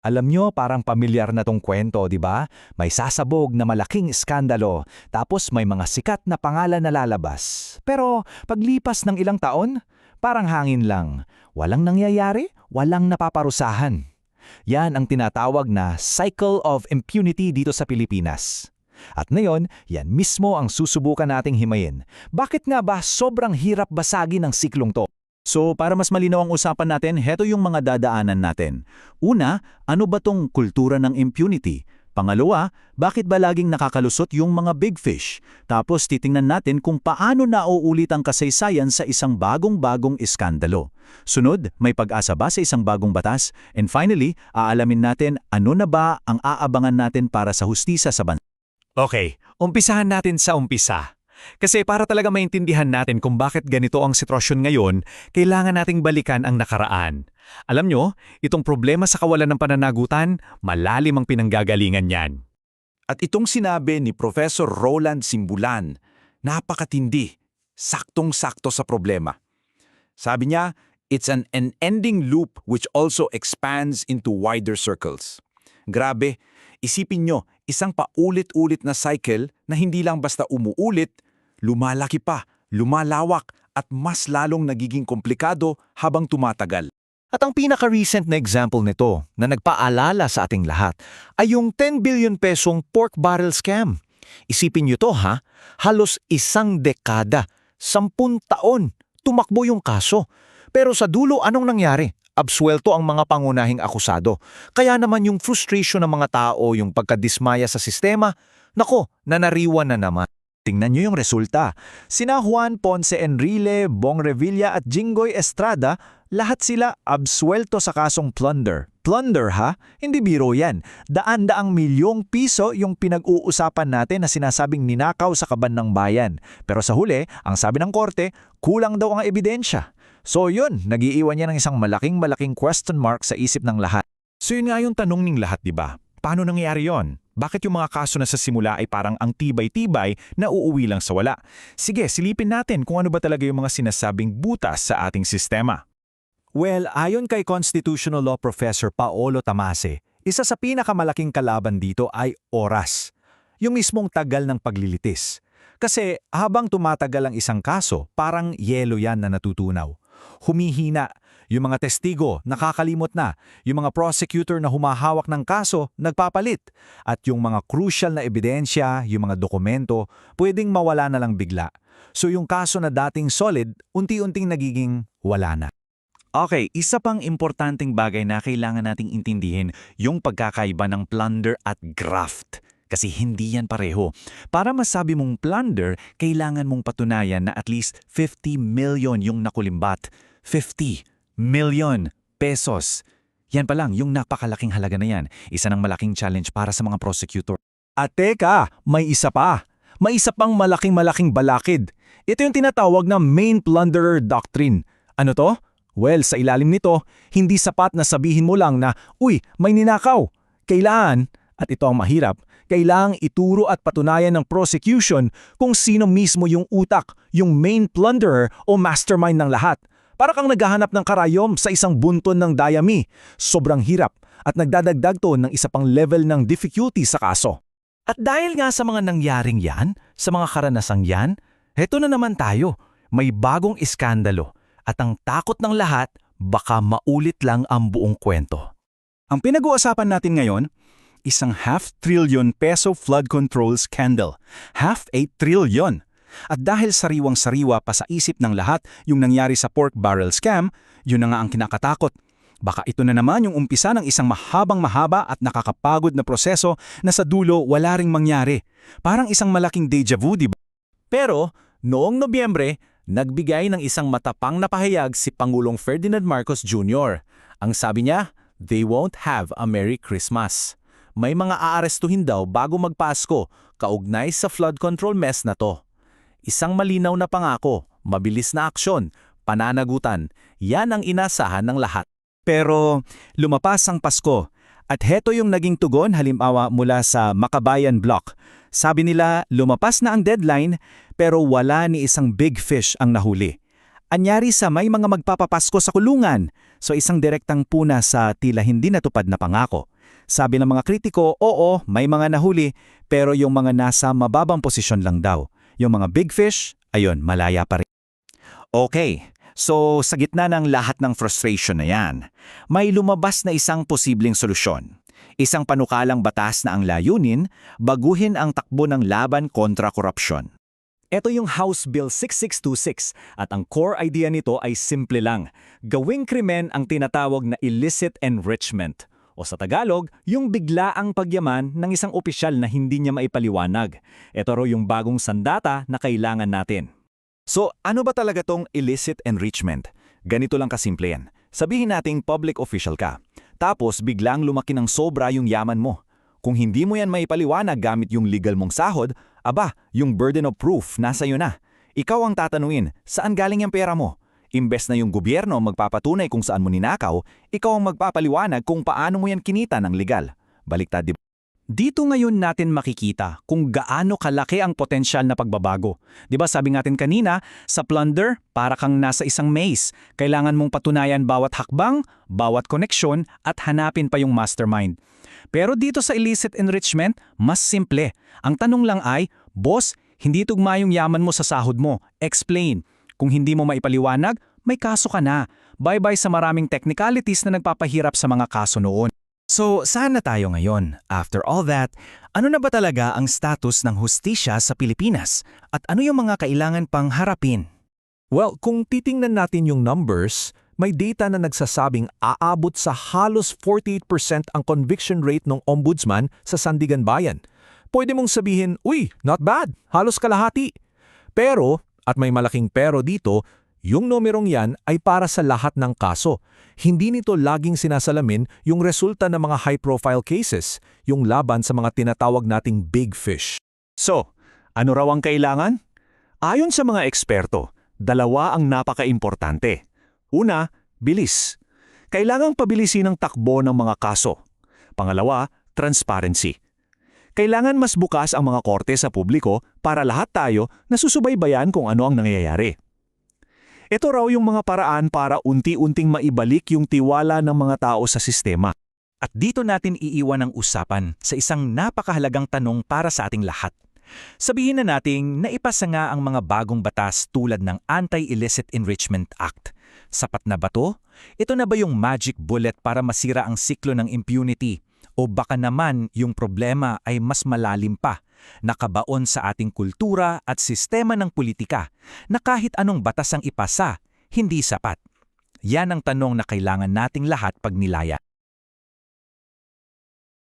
Alam nyo, parang pamilyar na tong kwento, di ba? May sasabog na malaking iskandalo, tapos may mga sikat na pangalan na lalabas. Pero paglipas ng ilang taon, parang hangin lang. Walang nangyayari, walang napaparusahan. Yan ang tinatawag na cycle of impunity dito sa Pilipinas. At ngayon, yan mismo ang susubukan nating himayin. Bakit nga ba sobrang hirap basagin ng siklong to? So, para mas malinaw ang usapan natin, heto yung mga dadaanan natin. Una, ano ba tong kultura ng impunity? Pangalawa, bakit ba laging nakakalusot yung mga big fish? Tapos titingnan natin kung paano nauulit ang kasaysayan sa isang bagong-bagong iskandalo. Sunod, may pag-asa ba sa isang bagong batas? And finally, aalamin natin ano na ba ang aabangan natin para sa hustisya sa bansa. Okay, umpisahan natin sa umpisa. Kasi para talaga maintindihan natin kung bakit ganito ang sitwasyon ngayon, kailangan nating balikan ang nakaraan. Alam nyo, itong problema sa kawalan ng pananagutan, malalim ang pinanggagalingan niyan. At itong sinabi ni Professor Roland Simbulan, napakatindi, saktong-sakto sa problema. Sabi niya, it's an unending loop which also expands into wider circles. Grabe, isipin nyo, isang paulit-ulit na cycle na hindi lang basta umuulit, lumalaki pa, lumalawak at mas lalong nagiging komplikado habang tumatagal. At ang pinaka-recent na example nito na nagpaalala sa ating lahat ay yung 10 billion pesong pork barrel scam. Isipin nyo to ha, halos isang dekada, 10 taon, tumakbo yung kaso. Pero sa dulo anong nangyari? Absuelto ang mga pangunahing akusado. Kaya naman yung frustration ng mga tao, yung pagkadismaya sa sistema, nako, nanariwan na naman. Tingnan nyo yung resulta. Sina Juan Ponce Enrile, Bong Revilla at Jinggoy Estrada, lahat sila absuelto sa kasong plunder. Plunder ha? Hindi biro yan. Daan-daang milyong piso yung pinag-uusapan natin na sinasabing ninakaw sa kaban ng bayan. Pero sa huli, ang sabi ng korte, kulang daw ang ebidensya. So yun, nag-iiwan niya ng isang malaking question mark sa isip ng lahat. So yun nga yung tanong ning lahat, di ba? Paano nangyari yon? Bakit yung mga kaso na sa simula ay parang ang tibay-tibay na uuwi lang sa wala? Sige, silipin natin kung ano ba talaga yung mga sinasabing butas sa ating sistema. Well, ayon kay Constitutional Law Professor Paolo Tamase, isa sa pinakamalaking kalaban dito ay oras. Yung mismong tagal ng paglilitis. Kasi habang tumatagal ang isang kaso, parang yelo yan na natutunaw. Humihina. Yung mga testigo, nakakalimot na. Yung mga prosecutor na humahawak ng kaso, nagpapalit. At yung mga crucial na ebidensya, yung mga dokumento, pwedeng mawala na lang bigla. So yung kaso na dating solid, unti-unting nagiging wala na. Okay, isa pang importanteng bagay na kailangan nating intindihin, yung pagkakaiba ng plunder at graft. Kasi hindi yan pareho. Para masabi mong plunder, kailangan mong patunayan na at least 50 million yung nakulimbat. 50 million pesos. Yan pa lang, yung napakalaking halaga na yan. Isa ng malaking challenge para sa mga prosecutor. At teka, may isa pa. May isa pang malaking balakid. Ito yung tinatawag na main plunderer doctrine. Ano to? Well, sa ilalim nito, hindi sapat na sabihin mo lang na, uy, may ninakaw. Kailangan, at ito ang mahirap, kailangang ituro at patunayan ng prosecution kung sino mismo yung utak, yung main plunderer o mastermind ng lahat. Para kang naghahanap ng karayom sa isang bunton ng dayami. Sobrang hirap at nagdadagdag to ng isa pang level ng difficulty sa kaso. At dahil nga sa mga nangyaring yan, sa mga karanasang yan, heto na naman tayo, may bagong iskandalo. At ang takot ng lahat, baka maulit lang ang buong kwento. Ang pinag-uusapan natin ngayon, isang 500 billion peso flood control scandal. 500 billion. At dahil sariwang-sariwa pa sa isip ng lahat yung nangyari sa pork barrel scam, yun na nga ang kinakatakot. Baka ito na naman yung umpisa ng isang mahaba at nakakapagod na proseso na sa dulo wala ring mangyari. Parang isang malaking deja vu, di ba? Pero, noong Nobyembre, nagbigay ng isang matapang na pahayag si Pangulong Ferdinand Marcos Jr. Ang sabi niya, they won't have a Merry Christmas. May mga aarestuhin daw bago magpasko, kaugnay sa flood control mess na to. Isang malinaw na pangako, mabilis na aksyon, pananagutan, yan ang inasahan ng lahat. Pero lumapas ang Pasko at heto yung naging tugon halimbawa mula sa Makabayan Block. Sabi nila lumapas na ang deadline pero wala ni isang big fish ang nahuli. Anyari sa may mga magpapapasko sa kulungan, so isang direktang puna sa tila hindi natupad na pangako. Sabi ng mga kritiko, oo, may mga nahuli, pero yung mga nasa mababang posisyon lang daw. Yung mga big fish, ayun, malaya pa rin. Okay, so sa gitna ng lahat ng frustration na yan, may lumabas na isang posibleng solusyon. Isang panukalang batas na ang layunin, baguhin ang takbo ng laban kontra korupsyon. Ito yung House Bill 6626 at ang core idea nito ay simple lang. Gawing krimen ang tinatawag na illicit enrichment. O sa Tagalog, yung biglaang pagyaman ng isang opisyal na hindi niya maipaliwanag. Ito raw yung bagong sandata na kailangan natin. So, ano ba talaga tong illicit enrichment? Ganito lang kasimple yan. Sabihin nating public official ka. Tapos biglang lumaki ng sobra yung yaman mo. Kung hindi mo yan maipaliwanag gamit yung legal mong sahod, aba, yung burden of proof nasa iyo na. Ikaw ang tatanungin, saan galing yung pera mo? Imbes na yung gobyerno magpapatunay kung saan mo ninakaw, ikaw ang magpapaliwanag kung paano mo yan kinita ng legal. Baliktad, di ba? Dito ngayon natin makikita kung gaano kalaki ang potensyal na pagbabago. 'Di ba sabi natin kanina, sa plunder, para kang nasa isang maze. Kailangan mong patunayan bawat hakbang, bawat koneksyon at hanapin pa yung mastermind. Pero dito sa illicit enrichment, mas simple. Ang tanong lang ay, boss, hindi tugma yung yaman mo sa sahod mo. Explain. Kung hindi mo maipaliwanag, may kaso ka na. Bye-bye sa maraming technicalities na nagpapahirap sa mga kaso noon. So, saan na tayo ngayon? After all that, ano na ba talaga ang status ng hustisya sa Pilipinas? At ano yung mga kailangan pang harapin? Well, kung titingnan natin yung numbers, may data na nagsasabing aabot sa halos 48% ang conviction rate ng ombudsman sa Sandigan Bayan. Pwede mong sabihin, uy, not bad, halos kalahati. Pero, at may malaking pero dito, yung numerong yan ay para sa lahat ng kaso. Hindi nito laging sinasalamin yung resulta ng mga high-profile cases, yung laban sa mga tinatawag nating big fish. So, ano raw ang kailangan? Ayon sa mga eksperto, dalawa ang napaka-importante. Una, bilis. Kailangang pabilisin ang takbo ng mga kaso. Pangalawa, transparency. Kailangan mas bukas ang mga korte sa publiko para lahat tayo nasusubaybayan kung ano ang nangyayari. Ito raw yung mga paraan para unti-unting maibalik yung tiwala ng mga tao sa sistema. At dito natin iiwan ang usapan sa isang napakahalagang tanong para sa ating lahat. Sabihin na nating naipasa nga ang mga bagong batas tulad ng Anti-Illicit Enrichment Act. Sapat na ba to? Ito na ba yung magic bullet para masira ang siklo ng impunity? O baka naman yung problema ay mas malalim pa, nakabaon sa ating kultura at sistema ng politika, na kahit anong batas ang ipasa, hindi sapat. Yan ang tanong na kailangan nating lahat pagnilaya.